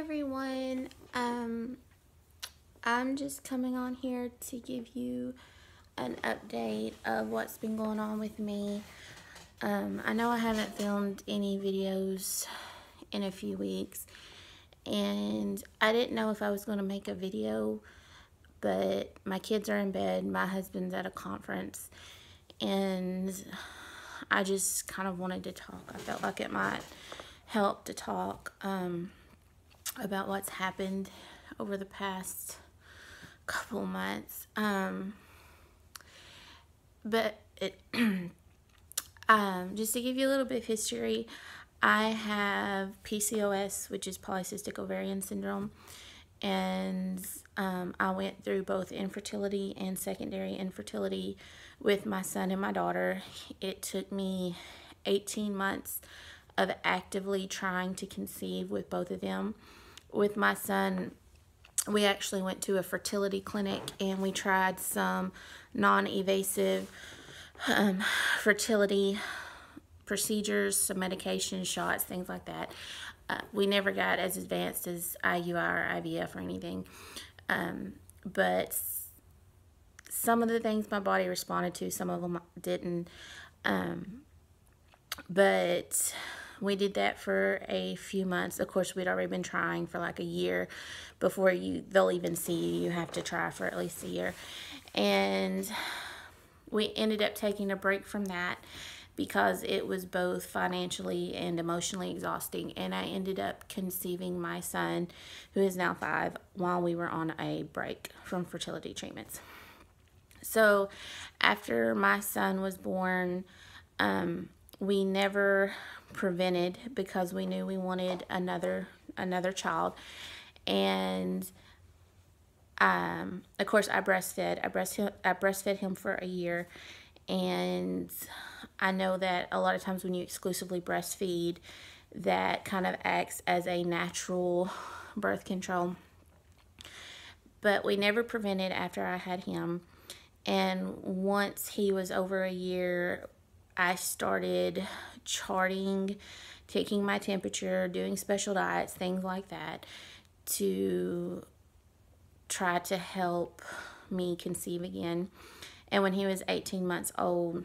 everyone. I'm just coming on here to give you an update of what's been going on with me. I know I haven't filmed any videos in a few weeks, and I didn't know if I was going to make a video, but my kids are in bed, my husband's at a conference, and I just kind of wanted to talk. I felt like it might help to talk about what's happened over the past couple months. Just to give you a little bit of history, I have PCOS, which is polycystic ovarian syndrome, and I went through both infertility and secondary infertility with my son and my daughter. It took me 18 months of actively trying to conceive with both of them. With my son, we actually went to a fertility clinic and we tried some non-invasive fertility procedures, some medication shots, things like that. We never got as advanced as IUI or IVF or anything, but some of the things my body responded to, some of them didn't. But we did that for a few months. Of course, we'd already been trying for like a year before they'll even see you. You have to try for at least a year. And we ended up taking a break from that because it was both financially and emotionally exhausting. And I ended up conceiving my son, who is now 5, while we were on a break from fertility treatments. So after my son was born, we never prevented because we knew we wanted another child. And of course, I breastfed. I breastfed him for a year, and I know that a lot of times when you exclusively breastfeed, that kind of acts as a natural birth control. But we never prevented after I had him. And once he was over a year, I started charting, taking my temperature, doing special diets, things like that, to try to help me conceive again. And when he was 18 months old,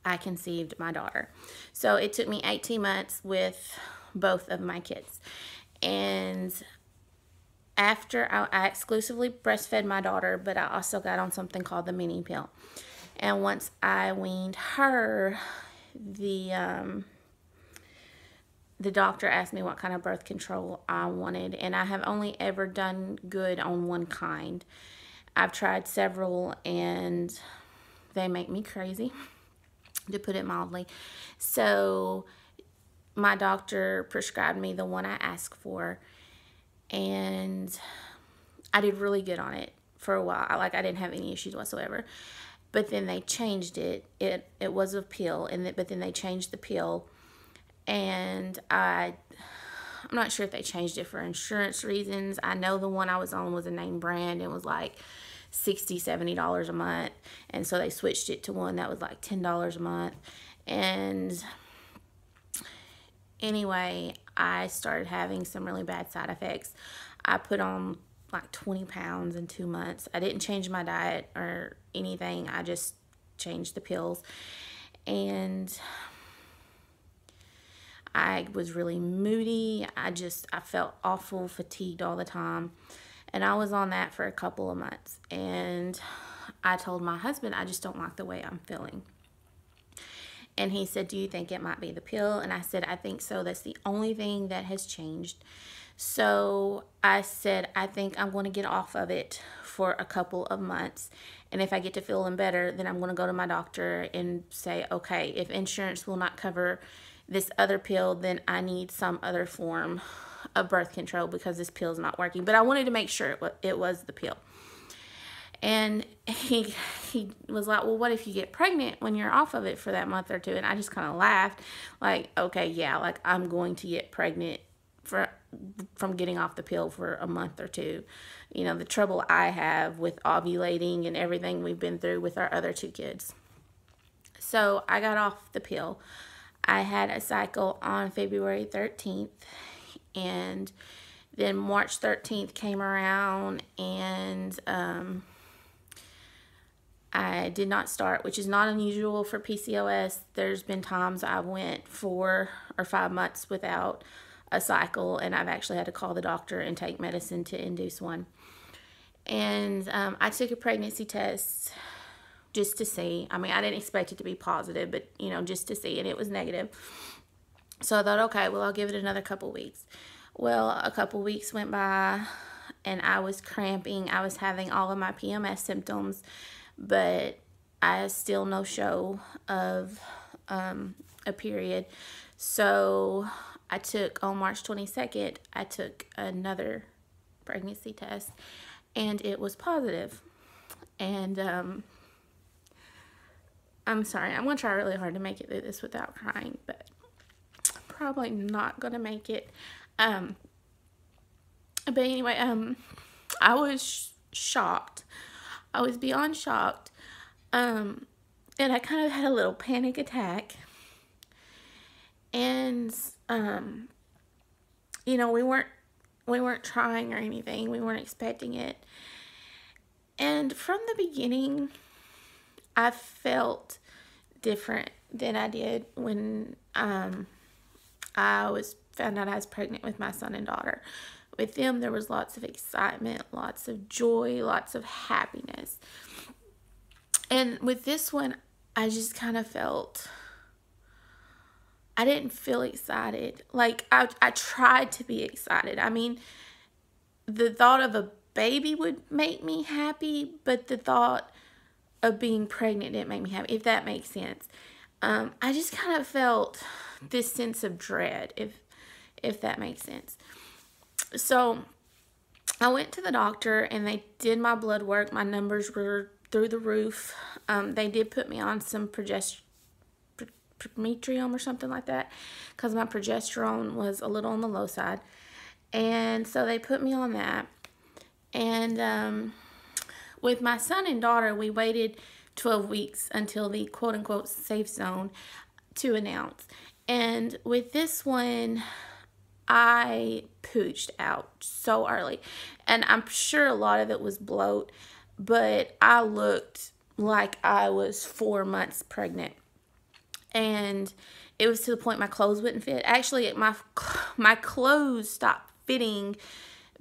I conceived my daughter. So it took me 18 months with both of my kids. And after I exclusively breastfed my daughter, but I also got on something called the mini pill. And once I weaned her, the doctor asked me what kind of birth control I wanted, and I have only ever done good on one kind. I've tried several, and they make me crazy, to put it mildly. So my doctor prescribed me the one I asked for, and I did really good on it for a while. I didn't have any issues whatsoever. But then they changed it. It was a pill, but then they changed the pill, and I'm not sure if they changed it for insurance reasons. I know the one I was on was a name brand. It was like $60, $70 a month, and so they switched it to one that was like $10 a month. And anyway, I started having some really bad side effects. I put on like 20 pounds in 2 months. I didn't change my diet or anything. I just changed the pills. And I was really moody. I felt awful, fatigued all the time. And I was on that for a couple of months. And I told my husband, I just don't like the way I'm feeling. And he said, do you think it might be the pill? And I said, I think so. That's the only thing that has changed. So I said, I think I'm going to get off of it for a couple of months. And if I get to feeling better, then I'm going to go to my doctor and say, okay, if insurance will not cover this other pill, then I need some other form of birth control because this pill is not working. But I wanted to make sure it was the pill. And he was like, well, what if you get pregnant when you're off of it for that month or two? And I just kind of laughed, like, okay, yeah, like I'm going to get pregnant from getting off the pill for a month or two. You know, the trouble I have with ovulating and everything we've been through with our other 2 kids. So I got off the pill. I had a cycle on February 13th, and Then March 13th came around, and I did not start, which is not unusual for PCOS. There's been times I went 4 or 5 months without a cycle, and I've actually had to call the doctor and take medicine to induce one. And I took a pregnancy test just to see. I mean, I didn't expect it to be positive, but, you know, just to see, and it was negative. So I thought, okay, well, I'll give it another couple weeks. Well, a couple weeks went by, and I was cramping. I was having all of my PMS symptoms, but I still no show of a period. So I took, on March 22nd, I took another pregnancy test, and it was positive. And I'm sorry, I'm going to try really hard to make it through this without crying, but probably not going to make it. But anyway, I was shocked. I was beyond shocked. And I kind of had a little panic attack. And, you know, we weren't trying or anything. We weren't expecting it. And from the beginning, I felt different than I did when I found out I was pregnant with my son and daughter. With them, there was lots of excitement, lots of joy, lots of happiness. And with this one, I just kind of felt, I didn't feel excited. Like, I tried to be excited. I mean, the thought of a baby would make me happy, but the thought of being pregnant didn't make me happy, if that makes sense. I just kind of felt this sense of dread, if that makes sense. So I went to the doctor, and they did my blood work. My numbers were through the roof. They did put me on some prometrium or something like that, because my progesterone was a little on the low side. And so they put me on that. And with my son and daughter, we waited 12 weeks until the quote-unquote safe zone to announce. And with this one, I pooched out so early. And I'm sure a lot of it was bloat, but I looked like I was 4 months pregnant. And it was to the point my clothes wouldn't fit. Actually, my clothes stopped fitting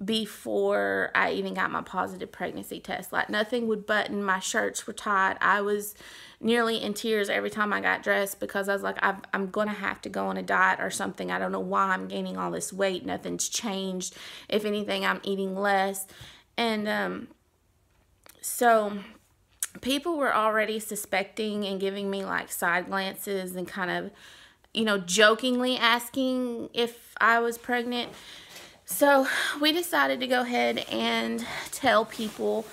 before I even got my positive pregnancy test. Like, nothing would button. My shirts were tight. I was nearly in tears every time I got dressed, because I was like, I'm going to have to go on a diet or something. I don't know why I'm gaining all this weight. Nothing's changed. If anything, I'm eating less. And so people were already suspecting and giving me like side glances and kind of, you know, jokingly asking if I was pregnant. So we decided to go ahead and tell people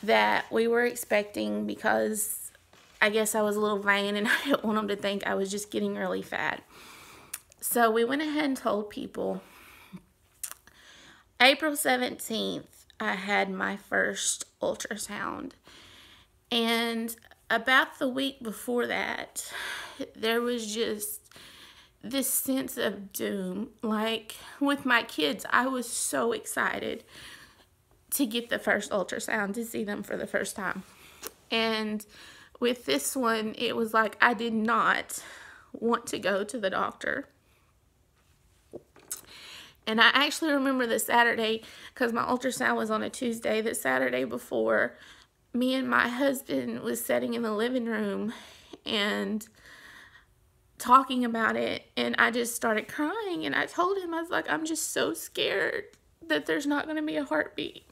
that we were expecting, because I guess I was a little vain and I didn't want them to think I was just getting really fat. So we went ahead and told people. April 17th, I had my first ultrasound. And about the week before that, there was just this sense of doom. Like, with my kids, I was so excited to get the first ultrasound, to see them for the first time. And with this one, it was like I did not want to go to the doctor. And I actually remember the Saturday, because my ultrasound was on a Tuesday, the Saturday before, me and my husband was sitting in the living room and talking about it, and I just started crying. And I told him, I was like, I'm just so scared that there's not going to be a heartbeat.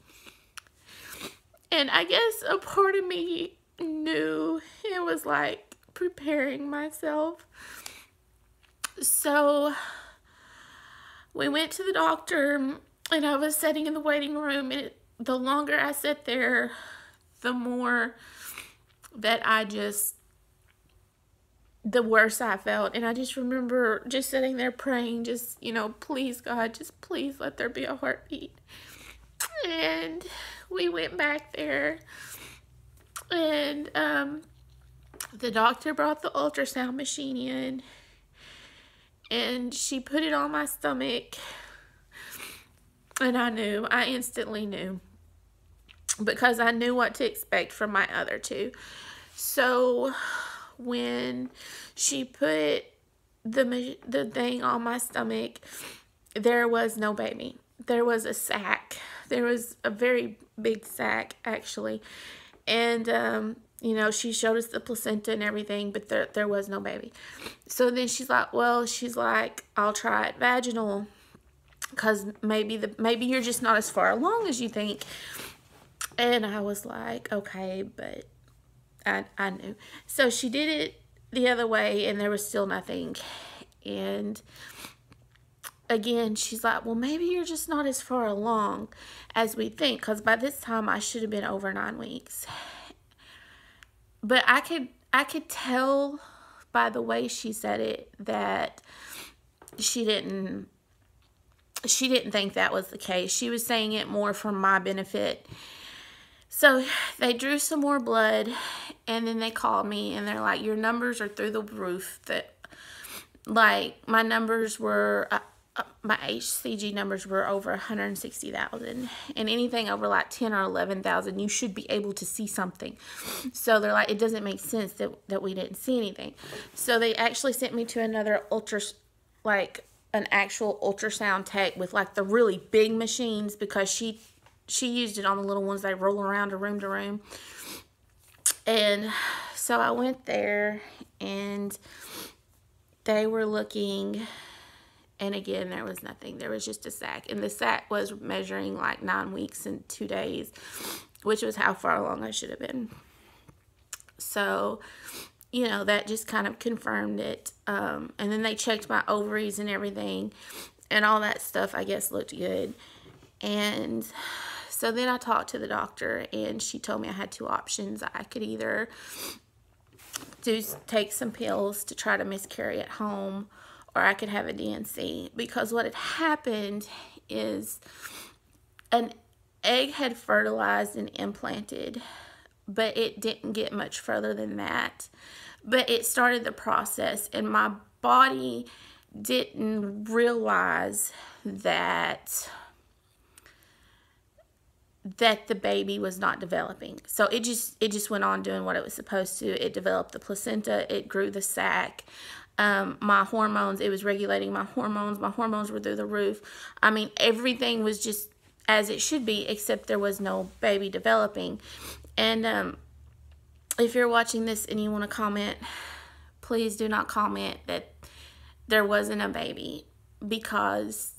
And I guess a part of me knew it was like preparing myself. So we went to the doctor, and I was sitting in the waiting room, and the longer I sat there, the more that the worse I felt. And I just remember just sitting there praying, just, you know, please God, just please let there be a heartbeat. And we went back there, and the doctor brought the ultrasound machine in, and she put it on my stomach, And I instantly knew, because I knew what to expect from my other two. So when she put the thing on my stomach, there was no baby. There was a sac. There was a very big sac, actually. And, you know, she showed us the placenta and everything, but there was no baby. So then she's like, well, I'll try it vaginal, because maybe you're just not as far along as you think. And I was like, okay, but I knew. So she did it the other way, and there was still nothing. And again, she's like, well, maybe you're just not as far along as we think, because by this time I should have been over 9 weeks. But I could tell by the way she said it that she didn't think that was the case. She was saying it more for my benefit. So they drew some more blood, and then they called me, and they're like, your numbers are through the roof. That, like, my numbers were, my HCG numbers were over 160,000, and anything over like 10 or 11,000, you should be able to see something. So they're like, it doesn't make sense that we didn't see anything. So they actually sent me to another an actual ultrasound tech with like the really big machines, because she used it on the little ones they roll around to room. And so I went there, and they were looking, and again, there was nothing. There was just a sac, and the sac was measuring like 9 weeks and 2 days, which was how far along I should have been. So, you know, that just kind of confirmed it. And then they checked my ovaries and everything, and all that stuff, I guess, looked good. And so then I talked to the doctor, and she told me I had 2 options. I could either take some pills to try to miscarry at home, or I could have a D&C, because what had happened is an egg had fertilized and implanted, but it didn't get much further than that. But it started the process, and my body didn't realize that the baby was not developing. So it just went on doing what it was supposed to. It developed the placenta. It grew the sac. My hormones, it was regulating my hormones. My hormones were through the roof. I mean, everything was just as it should be, except there was no baby developing. And if you're watching this and you want to comment, please do not comment that there wasn't a baby, because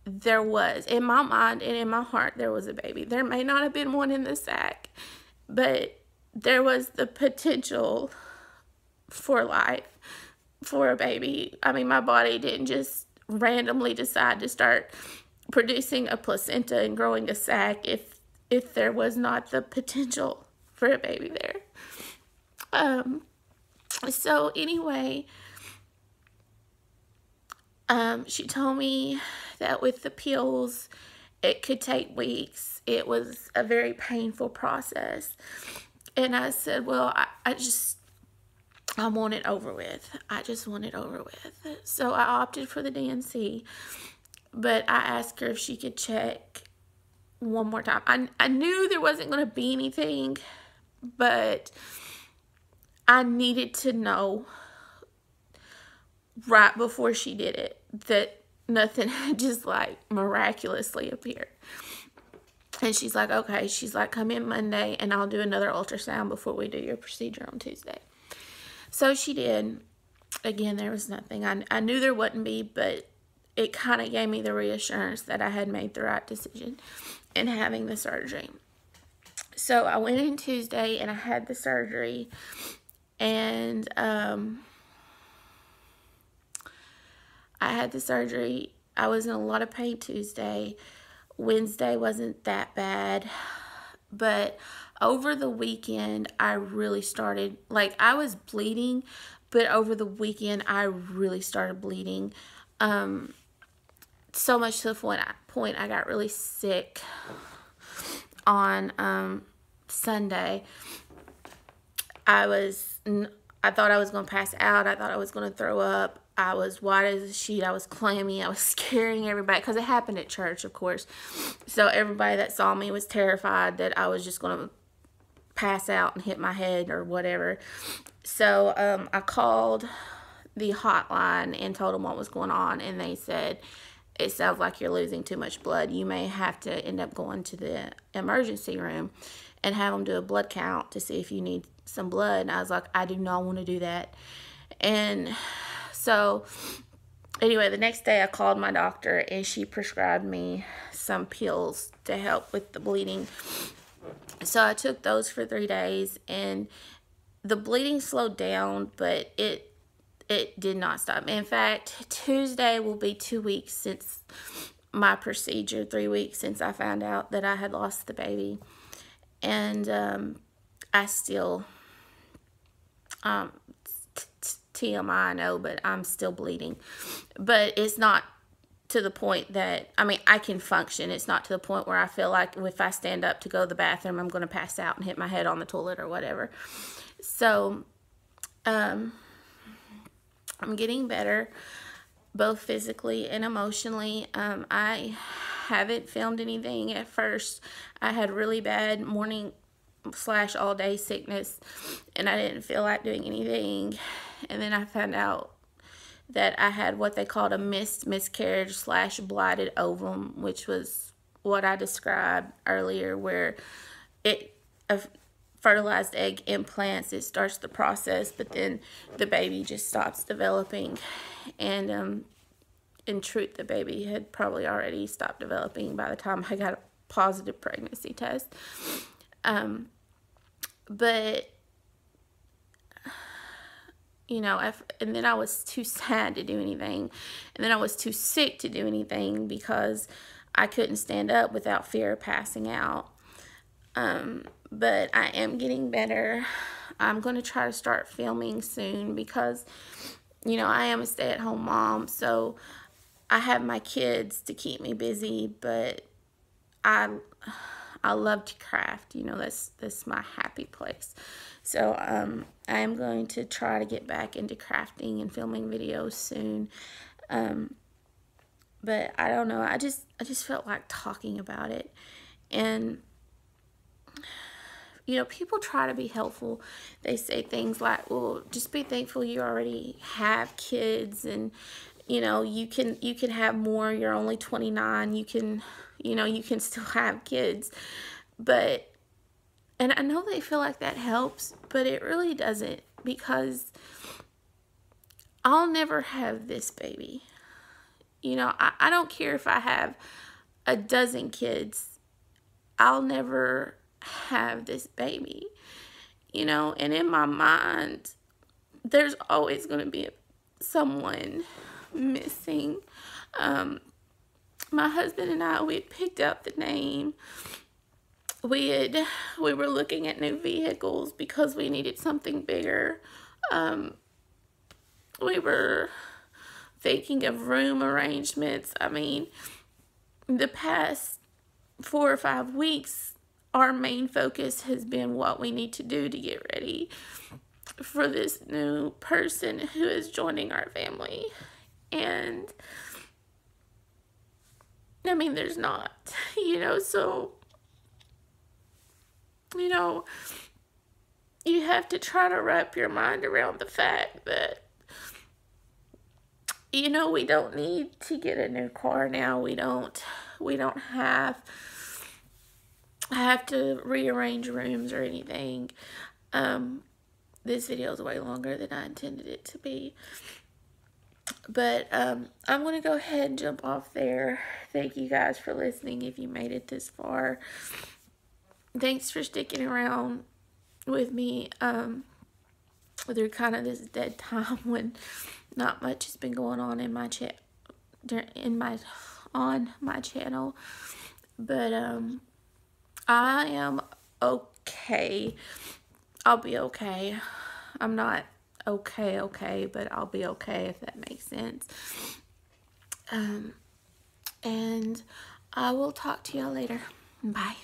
there was. In my mind and in my heart, there was a baby. There may not have been one in the sac, but there was the potential for life, for a baby. I mean, my body didn't just randomly decide to start producing a placenta and growing a sac if there was not the potential for a baby there. So anyway, she told me that with the pills, it could take weeks. It was a very painful process. And I said, well, I want it over with. I just want it over with. So I opted for the D&C, but I asked her if she could check one more time. I knew there wasn't going to be anything, but I needed to know right before she did it that nothing had just like miraculously appeared. And she's like, okay. She's like, come in Monday and I'll do another ultrasound before we do your procedure on Tuesday. So she did. Again, there was nothing. I knew there wouldn't be, but it kind of gave me the reassurance that I had made the right decision in having the surgery. So I went in Tuesday and I had the surgery, and I had the surgery. I was in a lot of pain Tuesday. Wednesday wasn't that bad, but over the weekend I really started, like, I was bleeding, but over the weekend I really started bleeding, so much to the point I got really sick on Sunday. I thought I was going to pass out. I thought I was going to throw up. I was white as a sheet. I was clammy. I was scaring everybody because it happened at church, of course. So everybody that saw me was terrified that I was just going to pass out and hit my head or whatever. So I called the hotline and told them what was going on, and they said, it sounds like you're losing too much blood. You may have to end up going to the emergency room and have them do a blood count to see if you need some blood. And I was like, I do not want to do that. And so anyway, the next day I called my doctor, and she prescribed me some pills to help with the bleeding. So I took those for 3 days, and the bleeding slowed down, but it did not stop. In fact, Tuesday will be 2 weeks since my procedure, 3 weeks since I found out that I had lost the baby. And I still, TMI, I know, but I'm still bleeding. But it's not to the point that, I mean, I can function. It's not to the point where I feel like if I stand up to go to the bathroom, I'm going to pass out and hit my head on the toilet or whatever. So, I'm getting better, both physically and emotionally. I haven't filmed anything at first. I had really bad morning / all day sickness, and I didn't feel like doing anything. And then I found out that I had what they called a miscarriage / blighted ovum, which was what I described earlier, where a fertilized egg implants, it starts the process, but then the baby just stops developing. And in truth, the baby had probably already stopped developing by the time I got a positive pregnancy test. But you know, and then I was too sad to do anything, and then I was too sick to do anything because I couldn't stand up without fear of passing out. But I am getting better. I'm going to try to start filming soon because, you know, I am a stay-at-home mom, so I have my kids to keep me busy, but I love to craft. You know, that's my happy place. So I am going to try to get back into crafting and filming videos soon. But I don't know. I just felt like talking about it. And you know, people try to be helpful. They say things like, well, just be thankful you already have kids, and you know, you can have more. You're only 29. You can still have kids. But, and I know they feel like that helps, but it really doesn't, because I'll never have this baby. You know, I don't care if I have a dozen kids. I'll never have this baby. You know, and in my mind, there's always going to be someone missing. My husband and I, we had picked out the name. We were looking at new vehicles because we needed something bigger. We were thinking of room arrangements. I mean, the past 4 or 5 weeks, our main focus has been what we need to do to get ready for this new person who is joining our family. And I mean, there's not, you know, so, you know, you have to try to wrap your mind around the fact that, you know, we don't need to get a new car now. We don't have to rearrange rooms or anything. This video is way longer than I intended it to be. But I'm going to go ahead and jump off there. Thank you guys for listening if you made it this far. Thanks for sticking around with me through kind of this dead time when not much has been going on in my on my channel. But I am okay. I'll be okay. I'm not okay, but I'll be okay, if that makes sense. And I will talk to y'all later. Bye.